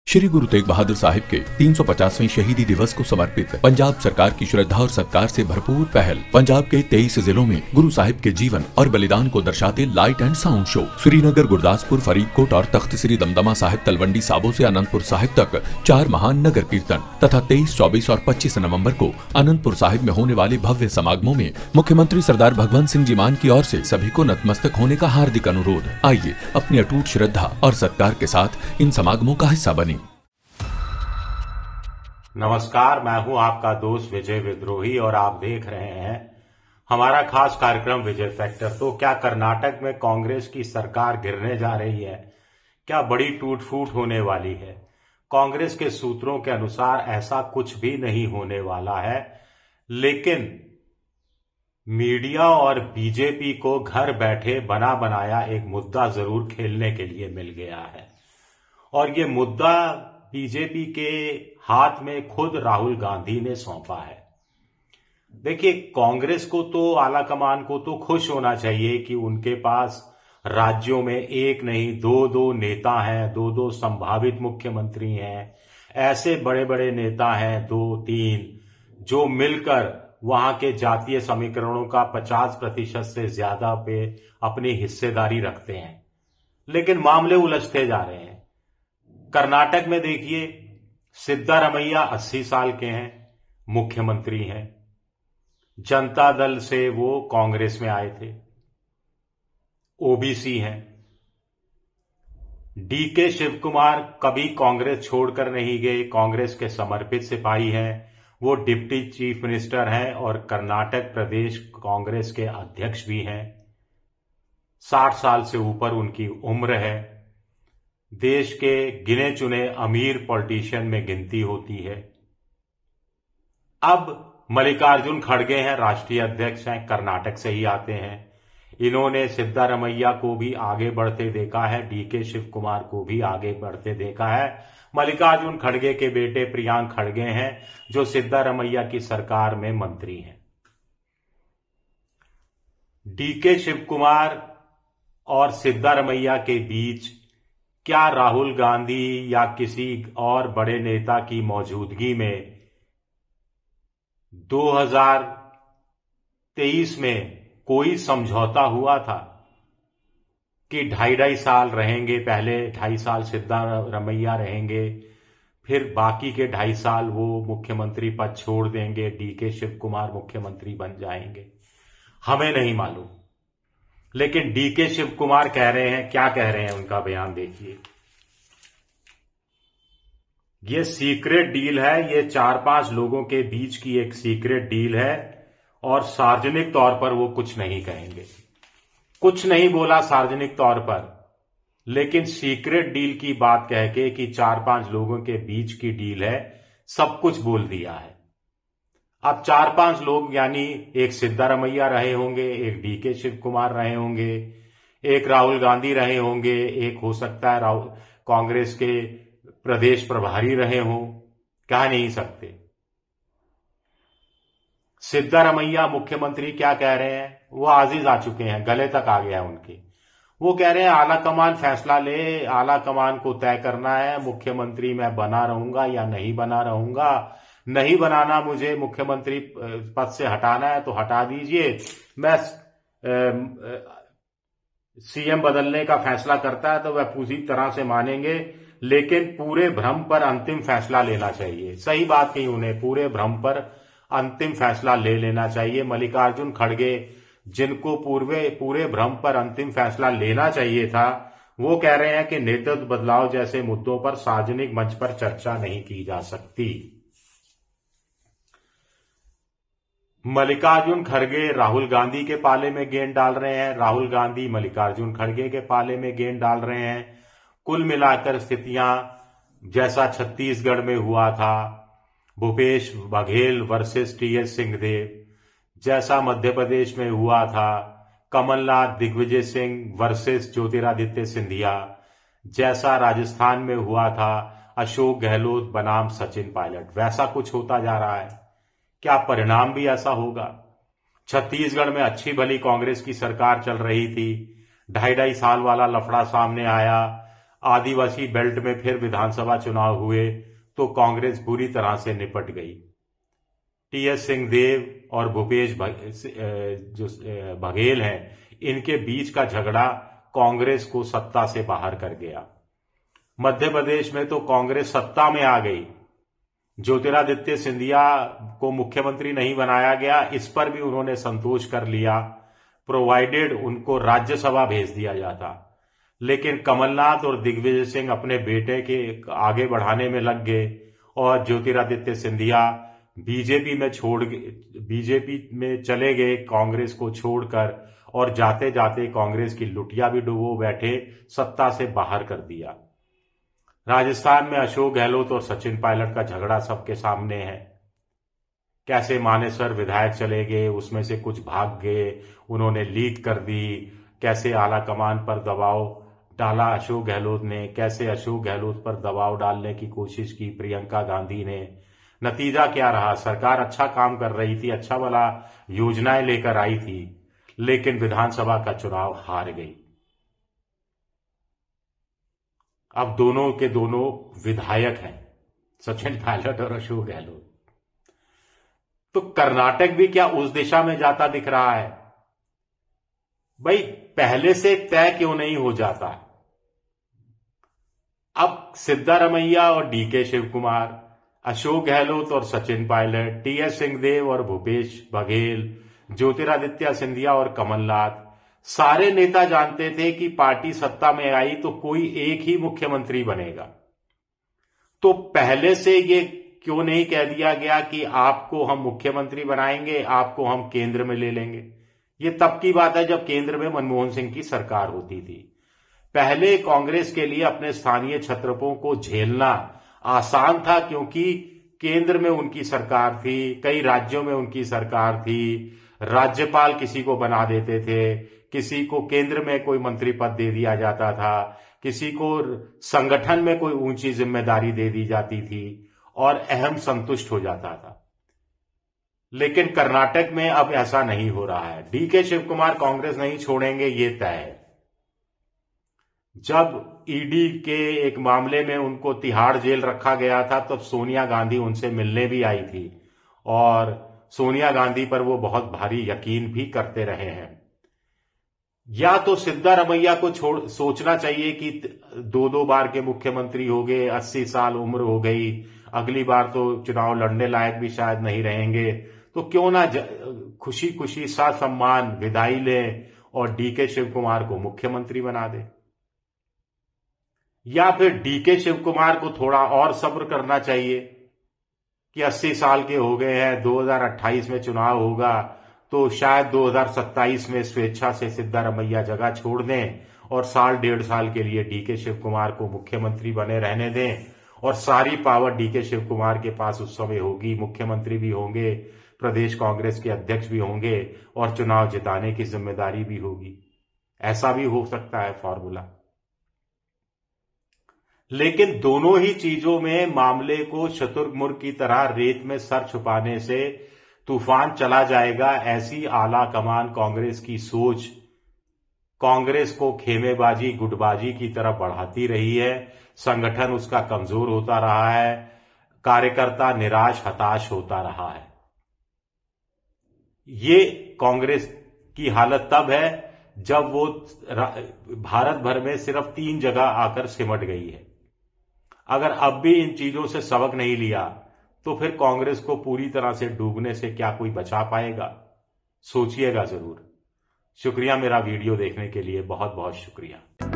श्री गुरु तेग बहादुर साहिब के 350वें शहीदी दिवस को समर्पित पंजाब सरकार की श्रद्धा और सत्कार से भरपूर पहल। पंजाब के 23 जिलों में गुरु साहिब के जीवन और बलिदान को दर्शाते light and sound show Srinagar, Gurdaspur, Faridkot और तख्त श्री दमदमा साहिब, तलवंडी साबो से अनंतपुर साहिब तक 4 महान नगर कीर्तन तथा 23, 24 और 25 नवम्बर को अनंतपुर साहिब में होने वाले भव्य समागमों में मुख्यमंत्री सरदार भगवंत सिंह जी मान की ओर से सभी को नतमस्तक होने का हार्दिक अनुरोध। आइए अपनी अटूट श्रद्धा और सत्कार के साथ इन समागमों का हिस्सा बने। नमस्कार, मैं हूं आपका दोस्त विजय विद्रोही और आप देख रहे हैं हमारा खास कार्यक्रम विजय फैक्टर। तो क्या कर्नाटक में कांग्रेस की सरकार गिरने जा रही है? क्या बड़ी टूट फूट होने वाली है? कांग्रेस के सूत्रों के अनुसार ऐसा कुछ भी नहीं होने वाला है, लेकिन मीडिया और बीजेपी को घर बैठे बना बनाया एक मुद्दा जरूर खेलने के लिए मिल गया है और ये मुद्दा बीजेपी के हाथ में खुद राहुल गांधी ने सौंपा है। देखिए, कांग्रेस को तो, आला कमान को तो खुश होना चाहिए कि उनके पास राज्यों में एक नहीं दो नेता हैं, दो संभावित मुख्यमंत्री हैं, ऐसे बड़े बड़े नेता हैं 2-3 जो मिलकर वहां के जातीय समीकरणों का 50% से ज्यादा पे अपनी हिस्सेदारी रखते हैं। लेकिन मामले उलझते जा रहे हैं। कर्नाटक में देखिए, सिद्धारमैया 80 साल के हैं, मुख्यमंत्री हैं। जनता दल से वो कांग्रेस में आए थे, ओबीसी हैं। डीके शिव कुमार कभी कांग्रेस छोड़कर नहीं गए, कांग्रेस के समर्पित सिपाही हैं। वो डिप्टी चीफ मिनिस्टर हैं और कर्नाटक प्रदेश कांग्रेस के अध्यक्ष भी हैं। 60 साल से ऊपर उनकी उम्र है। देश के गिने चुने अमीर पॉलिटिशियन में गिनती होती है। अब मल्लिकार्जुन खड़गे हैं, राष्ट्रीय अध्यक्ष हैं, कर्नाटक से ही आते हैं। इन्होंने सिद्धारमैया को भी आगे बढ़ते देखा है, डीके शिव कुमार को भी आगे बढ़ते देखा है। मल्लिकार्जुन खड़गे के बेटे प्रियांक खड़गे हैं जो सिद्धारमैया की सरकार में मंत्री हैं। डीके शिव कुमार और सिद्धारमैया के बीच क्या राहुल गांधी या किसी और बड़े नेता की मौजूदगी में 2023 में कोई समझौता हुआ था कि 2.5 साल रहेंगे? पहले 2.5 साल सिद्धारमैया रहेंगे, फिर बाकी के 2.5 साल वो मुख्यमंत्री पद छोड़ देंगे, डीके शिव कुमार मुख्यमंत्री बन जाएंगे। हमें नहीं मालूम, लेकिन डीके शिव कुमार कह रहे हैं, क्या कह रहे हैं उनका बयान देखिए। ये सीक्रेट डील है, ये 4-5 लोगों के बीच की एक सीक्रेट डील है और सार्वजनिक तौर पर वो कुछ नहीं कहेंगे। कुछ नहीं बोला सार्वजनिक तौर पर, लेकिन सीक्रेट डील की बात कह के कि 4-5 लोगों के बीच की डील है, सब कुछ बोल दिया है। अब 4-5 लोग यानी एक सिद्धारमैया रहे होंगे, एक डीके शिव कुमार रहे होंगे, एक राहुल गांधी रहे होंगे, एक हो सकता है कांग्रेस के प्रदेश प्रभारी रहे हों, कह नहीं सकते। सिद्धारमैया मुख्यमंत्री क्या कह रहे हैं? वो आजिज आ चुके हैं, गले तक आ गया उनके। वो कह रहे हैं आला कमान फैसला ले, आला कमान को तय करना है, मुख्यमंत्री मैं बना रहूंगा या नहीं बना रहूंगा। नहीं बनाना, मुझे मुख्यमंत्री पद से हटाना है तो हटा दीजिए, मैं सीएम बदलने का फैसला करता है तो वह पूरी तरह से मानेंगे, लेकिन पूरे भ्रम पर अंतिम फैसला लेना चाहिए। सही बात कही उन्हें, पूरे भ्रम पर अंतिम फैसला ले लेना चाहिए। मल्लिकार्जुन खड़गे, जिनको पूरे भ्रम पर अंतिम फैसला लेना चाहिए था, वो कह रहे हैं कि नेतृत्व बदलाव जैसे मुद्दों पर सार्वजनिक मंच पर चर्चा नहीं की जा सकती। मल्लिकार्जुन खड़गे राहुल गांधी के पाले में गेंद डाल रहे हैं, राहुल गांधी मल्लिकार्जुन खड़गे के पाले में गेंद डाल रहे हैं। कुल मिलाकर स्थितियां जैसा छत्तीसगढ़ में हुआ था, भूपेश बघेल वर्सेस टीएस सिंहदेव, जैसा मध्य प्रदेश में हुआ था कमलनाथ दिग्विजय सिंह वर्सेस ज्योतिरादित्य सिंधिया, जैसा राजस्थान में हुआ था अशोक गहलोत बनाम सचिन पायलट, वैसा कुछ होता जा रहा है। क्या परिणाम भी ऐसा होगा? छत्तीसगढ़ में अच्छी भली कांग्रेस की सरकार चल रही थी, 2.5 साल वाला लफड़ा सामने आया, आदिवासी बेल्ट में फिर विधानसभा चुनाव हुए तो कांग्रेस बुरी तरह से निपट गई। टीएस सिंहदेव और भूपेश जो बघेल हैं, इनके बीच का झगड़ा कांग्रेस को सत्ता से बाहर कर गया। मध्य प्रदेश में तो कांग्रेस सत्ता में आ गई। ज्योतिरादित्य सिंधिया को मुख्यमंत्री नहीं बनाया गया, इस पर भी उन्होंने संतोष कर लिया, प्रोवाइडेड उनको राज्यसभा भेज दिया जाता। लेकिन कमलनाथ और दिग्विजय सिंह अपने बेटे के आगे बढ़ाने में लग गए और ज्योतिरादित्य सिंधिया बीजेपी में चले गए कांग्रेस को छोड़कर, और जाते जाते कांग्रेस की लुटिया भी डुबो बैठे, सत्ता से बाहर कर दिया। राजस्थान में अशोक गहलोत और सचिन पायलट का झगड़ा सबके सामने है। कैसे मानेसर विधायक चले गए, उसमें से कुछ भाग गए, उन्होंने लीक कर दी, कैसे आला कमान पर दबाव डाला अशोक गहलोत ने, कैसे अशोक गहलोत पर दबाव डालने की कोशिश की प्रियंका गांधी ने। नतीजा क्या रहा? सरकार अच्छा काम कर रही थी, अच्छा वाला योजनाएं लेकर आई थी, लेकिन विधानसभा का चुनाव हार गई। अब दोनों के दोनों विधायक हैं, सचिन पायलट और अशोक गहलोत। तो कर्नाटक भी क्या उस दिशा में जाता दिख रहा है? भाई पहले से तय क्यों नहीं हो जाता? अब सिद्धारमैया और डीके शिवकुमार, अशोक गहलोत और सचिन पायलट, टीएस सिंहदेव और भूपेश बघेल, ज्योतिरादित्य सिंधिया और कमलनाथ, सारे नेता जानते थे कि पार्टी सत्ता में आई तो कोई एक ही मुख्यमंत्री बनेगा। तो पहले से ये क्यों नहीं कह दिया गया कि आपको हम मुख्यमंत्री बनाएंगे, आपको हम केंद्र में ले लेंगे? ये तब की बात है जब केंद्र में मनमोहन सिंह की सरकार होती थी। पहले कांग्रेस के लिए अपने स्थानीय छत्रपों को झेलना आसान था, क्योंकि केंद्र में उनकी सरकार थी, कई राज्यों में उनकी सरकार थी, राज्यपाल किसी को बना देते थे, किसी को केंद्र में कोई मंत्री पद दे दिया जाता था, किसी को संगठन में कोई ऊंची जिम्मेदारी दे दी जाती थी और अहम संतुष्ट हो जाता था। लेकिन कर्नाटक में अब ऐसा नहीं हो रहा है। डीके शिवकुमार कांग्रेस नहीं छोड़ेंगे, ये तय है। जब ईडी के एक मामले में उनको तिहाड़ जेल रखा गया था, तब सोनिया गांधी उनसे मिलने भी आई थी और सोनिया गांधी पर वो बहुत भारी यकीन भी करते रहे हैं। या तो सिद्धारमैया को सोचना चाहिए कि 2-2 बार के मुख्यमंत्री हो गए, 80 साल उम्र हो गई, अगली बार तो चुनाव लड़ने लायक भी शायद नहीं रहेंगे, तो क्यों ना खुशी खुशी ससम्मान विदाई लें और डीके शिवकुमार को मुख्यमंत्री बना दे। या फिर डीके शिवकुमार को थोड़ा और सब्र करना चाहिए कि 80 साल के हो गए हैं, 2028 में चुनाव होगा, तो शायद 2027 में स्वेच्छा से सिद्धारमैया जगह छोड़ दें और 1.5 साल के लिए डीके शिवकुमार को मुख्यमंत्री बने रहने दें, और सारी पावर डीके शिवकुमार के पास उस समय होगी, मुख्यमंत्री भी होंगे, प्रदेश कांग्रेस के अध्यक्ष भी होंगे और चुनाव जिताने की जिम्मेदारी भी होगी। ऐसा भी हो सकता है फॉर्मूला। लेकिन दोनों ही चीजों में मामले को शुतुरमुर्ग की तरह रेत में सर छुपाने से तूफान चला जाएगा, ऐसी आला कमान कांग्रेस की सोच कांग्रेस को खेमेबाजी गुटबाजी की तरफ बढ़ाती रही है। संगठन उसका कमजोर होता रहा है, कार्यकर्ता निराश हताश होता रहा है। ये कांग्रेस की हालत तब है जब वो भारत भर में सिर्फ 3 जगह आकर सिमट गई है। अगर अब भी इन चीजों से सबक नहीं लिया तो फिर कांग्रेस को पूरी तरह से डूबने से क्या कोई बचा पाएगा? सोचिएगा जरूर। शुक्रिया मेरा वीडियो देखने के लिए, बहुत बहुत शुक्रिया।